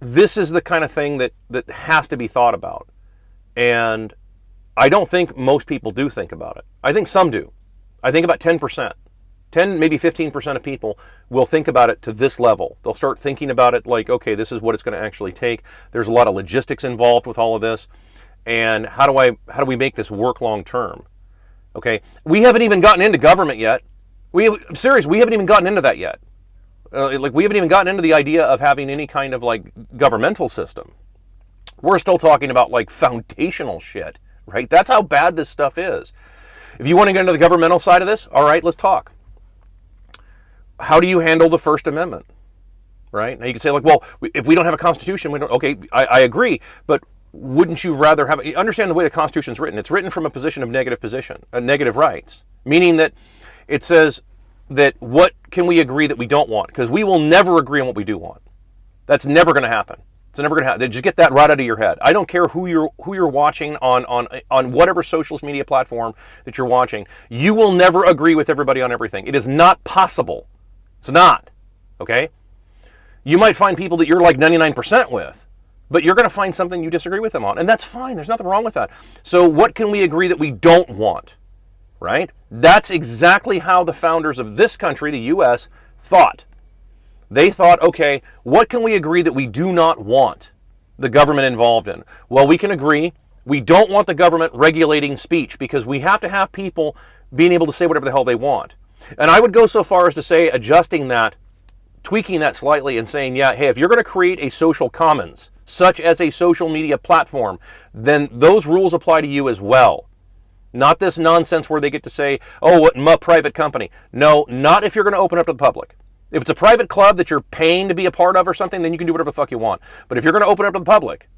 this is the kind of thing that has to be thought about. And I don't think most people do think about it. I think some do. I think about 10%. 10, maybe 15% of people will think about it to this level. They'll start thinking about it like, okay, this is what it's going to actually take. There's a lot of logistics involved with all of this. And how do we make this work long term? Okay, we haven't even gotten into government yet. We haven't even gotten into that yet. We haven't even gotten into the idea of having any kind of like governmental system. We're still talking about like foundational shit, right? That's how bad this stuff is. If you want to get into the governmental side of this, all right, let's talk. How do you handle the First Amendment? Right? Now you can say like, well, if we don't have a constitution, we don't. Okay, I agree, but wouldn't you rather have? Understand the way the Constitution's written. It's written from a position of negative rights, meaning that it says that what can we agree that we don't want? Because we will never agree on what we do want. That's never going to happen. It's never going to happen. Just get that right out of your head. I don't care who you're watching on whatever social media platform that you're watching. You will never agree with everybody on everything. It is not possible. It's not. Okay? You might find people that you're like 99% with, but you're going to find something you disagree with them on, and that's fine. There's nothing wrong with that. So what can we agree that we don't want? Right? That's exactly how the founders of this country, the U.S., thought. They thought, okay, what can we agree that we do not want the government involved in? Well, we can agree we don't want the government regulating speech because we have to have people being able to say whatever the hell they want. And I would go so far as to say adjusting that, tweaking that slightly and saying, yeah, hey, if you're going to create a social commons, such as a social media platform, then those rules apply to you as well. Not this nonsense where they get to say, oh, what my private company. No, not if you're going to open up to the public. If it's a private club that you're paying to be a part of or something, then you can do whatever the fuck you want. But if you're going to open up to the public,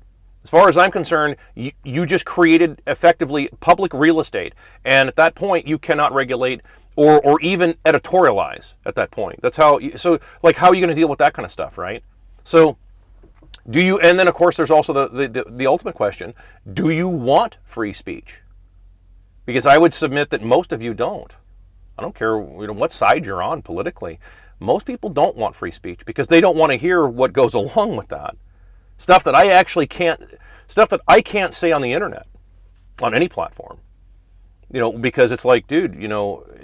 as far as I'm concerned, you just created effectively public real estate. And at that point, you cannot regulate or even editorialize at that point. That's how, so like how are you going to deal with that kind of stuff, right? So do you, and then of course there's also the ultimate question, do you want free speech? Because I would submit that most of you don't. I don't care what side you're on politically. Most people don't want free speech because they don't want to hear what goes along with that. Stuff that I can't say on the internet, on any platform. Because it's like, dude,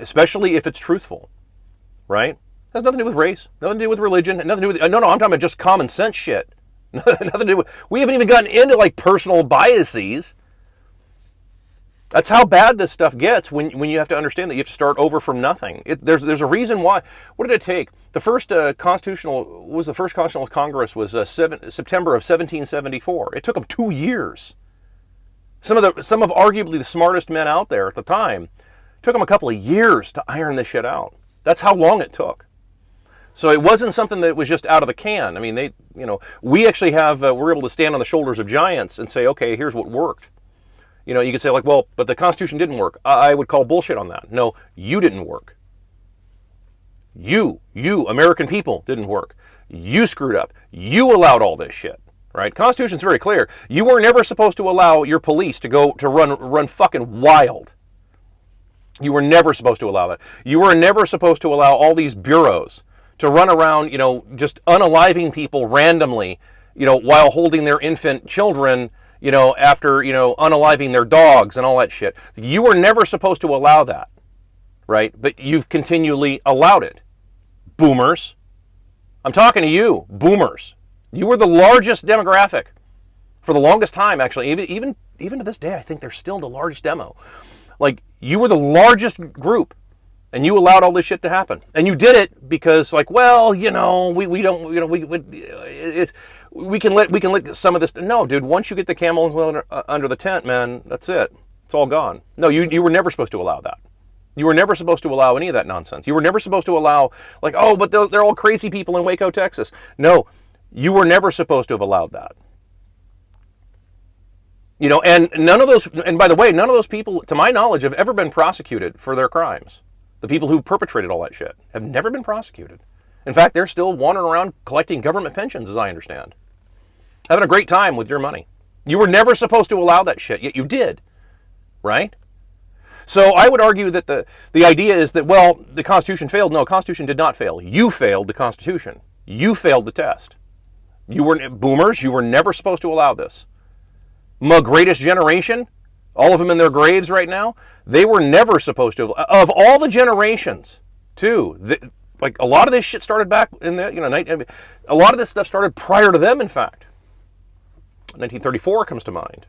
especially if it's truthful, right? It has nothing to do with race, nothing to do with religion, nothing to do with, no, I'm talking about just common sense shit. Nothing to do with, we haven't even gotten into like personal biases. That's how bad this stuff gets when you have to understand that you have to start over from nothing. There's a reason why. What did it take? The first Constitutional Congress was September of 1774. It took them 2 years. Some of arguably the smartest men out there at the time took them a couple of years to iron this shit out. That's how long it took. So it wasn't something that was just out of the can. I mean, we actually we're able to stand on the shoulders of giants and say, okay, here's what worked. You could say like, well, but the Constitution didn't work. I would call bullshit on that. No, you didn't work. You, American people, didn't work. You screwed up. You allowed all this shit, right? Constitution's very clear. You were never supposed to allow your police to run fucking wild. You were never supposed to allow that. You were never supposed to allow all these bureaus to run around, just unaliving people randomly, while holding their infant children, after, unaliving their dogs and all that shit. You were never supposed to allow that, right? But you've continually allowed it. Boomers. I'm talking to you, boomers. You were the largest demographic for the longest time, actually. Even to this day, I think they're still the largest demo. Like, you were the largest group, and you allowed all this shit to happen. And you did it because, like, well, we can let some of this. No, dude. Once you get the camels under the tent, man, that's it. It's all gone. No, you were never supposed to allow that. You were never supposed to allow any of that nonsense. You were never supposed to allow, like, oh, but they're all crazy people in Waco, Texas. No, you were never supposed to have allowed that. And none of those. And by the way, none of those people, to my knowledge, have ever been prosecuted for their crimes. The people who perpetrated all that shit have never been prosecuted. In fact, they're still wandering around collecting government pensions, as I understand. Having a great time with your money. You were never supposed to allow that shit, yet you did. Right? So I would argue that the idea is that, well, the Constitution failed. No, the Constitution did not fail. You failed the Constitution. You failed the test. You were boomers. You were never supposed to allow this. My greatest generation, all of them in their graves right now, they were never supposed to. Of all the generations, too, like a lot of this shit started back in the a lot of this stuff started prior to them. In fact, 1934 comes to mind.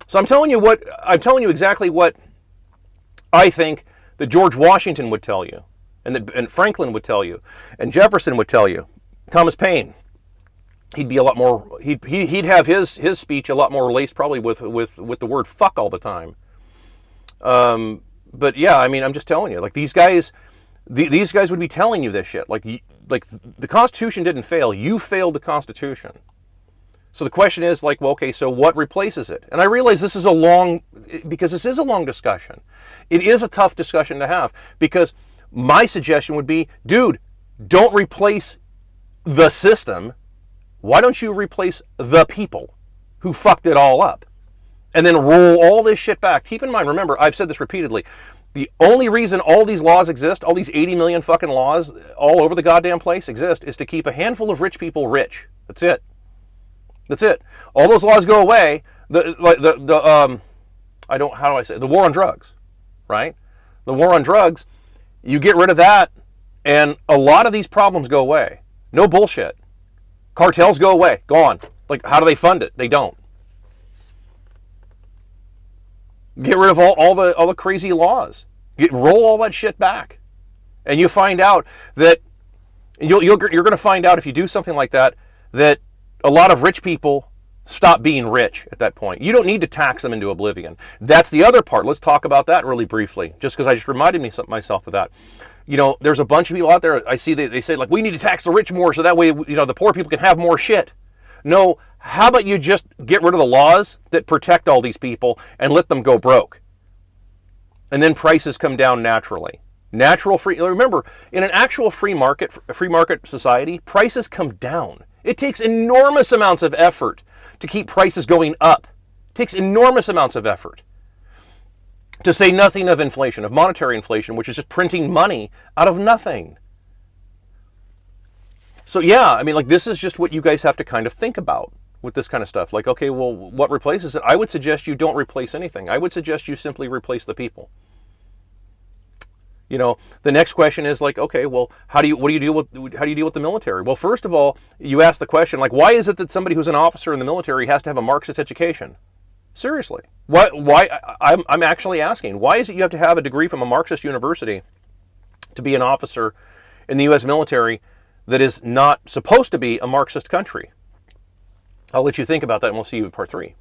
So I'm telling you exactly what I think that George Washington would tell you, and Franklin would tell you, and Jefferson would tell you. Thomas Paine, he'd be a lot more. He'd have his speech a lot more laced probably with the word fuck all the time. But yeah, I mean, I'm just telling you, like these guys would be telling you this shit. Like the Constitution didn't fail. You failed the Constitution. So the question is like, well, okay, so what replaces it? And I realize this is because this is a long discussion. It is a tough discussion to have because my suggestion would be, dude, don't replace the system. Why don't you replace the people who fucked it all up? And then roll all this shit back. Keep in mind, remember, I've said this repeatedly, the only reason all these laws exist, all these 80 million fucking laws all over the goddamn place exist, is to keep a handful of rich people rich. That's it. That's it. All those laws go away. The war on drugs, right? The war on drugs, you get rid of that, and a lot of these problems go away. No bullshit. Cartels go away, gone. Like, how do they fund it? They don't. Get rid of all the crazy laws. Roll all that shit back, and you find out that you're going to find out if you do something like that a lot of rich people stop being rich at that point. You don't need to tax them into oblivion. That's the other part. Let's talk about that really briefly, just because I just reminded myself of that. You know, there's a bunch of people out there, I see they say, like, we need to tax the rich more so that way, the poor people can have more shit. No, how about you just get rid of the laws that protect all these people and let them go broke? And then prices come down naturally. Remember, in an actual free market society, prices come down. It takes enormous amounts of effort to keep prices going up. It takes enormous amounts of effort. To say nothing of inflation, of monetary inflation, which is just printing money out of nothing. So yeah, I mean, like, this is just what you guys have to kind of think about with this kind of stuff. Like, okay, well, what replaces it? I would suggest you don't replace anything. I would suggest you simply replace the people. The next question is like, okay, well, how do you deal with the military? Well, first of all, you ask the question, like, why is it that somebody who's an officer in the military has to have a Marxist education? Seriously. Why? I'm actually asking, why is it you have to have a degree from a Marxist university to be an officer in the U.S. military that is not supposed to be a Marxist country? I'll let you think about that, and we'll see you in part 3.